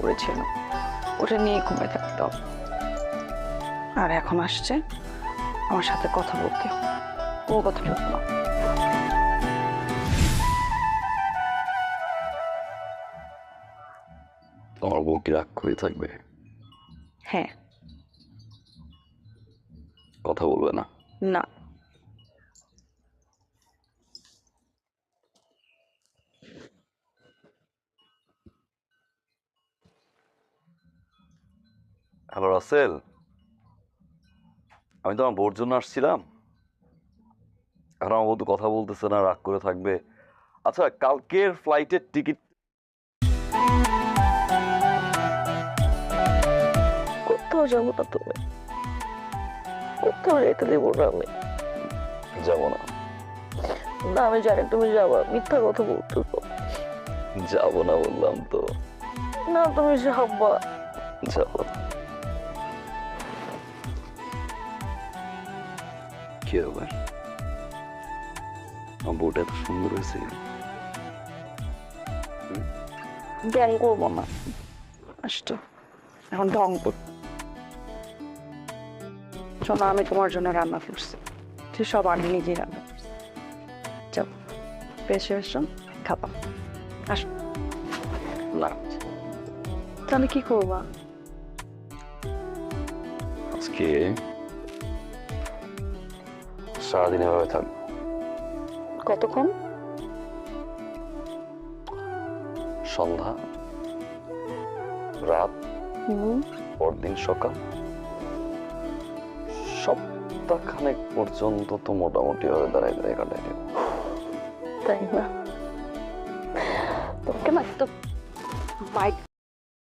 পড়েছিল, ওটা নিয়ে ঘুমিয়ে থাকতাম। আর এখন আসছে আমার সাথে কথা বলতে, ও কথা বলতো না। তোমার বউ কি রাগ করে থাকবে? হ্যাঁ। কথা বলবে না? না। হ্যালো রাসেল, আমি তোমার বউর জন্য আসছিলাম। এখন আমার বউ তো কথা বলতেছে না, রাগ করে থাকবে। আচ্ছা, কালকের ফ্লাইটের টিকিট কোথাও যাবো না, তুমি কোথাও যেতে দেবো না আমি। যাবো না? না, আমি জানি তুমি যাবা, মিথ্যা কথা বলতেছো। যাবো না বললাম তো। না, তুমি যাবা। যাবো না। কি ব্যাপার, আমার বউটা এত সুন্দর হয়েছে। জ্ঞান করবো না, আসতো এখন ঢং কর। শোনো, আমি তোমার জন্য রান্না করছি, তুই সব আমি নিজেই রান্না করছি। যাও, বেশি এসো, খাবা। আসো। না, তাহলে কি করবা? আজকে সারাদিন এভাবে থাকবো। কতক্ষণ? সন্ধ্যা, রাত, পরদিন সকাল, সপ্তাহখানেক পর্যন্ত তো মোটামুটি ভাবে দাঁড়ায় দাঁড়ায় কাটাই দেবো। তাই না? তোকে না একটা বাইক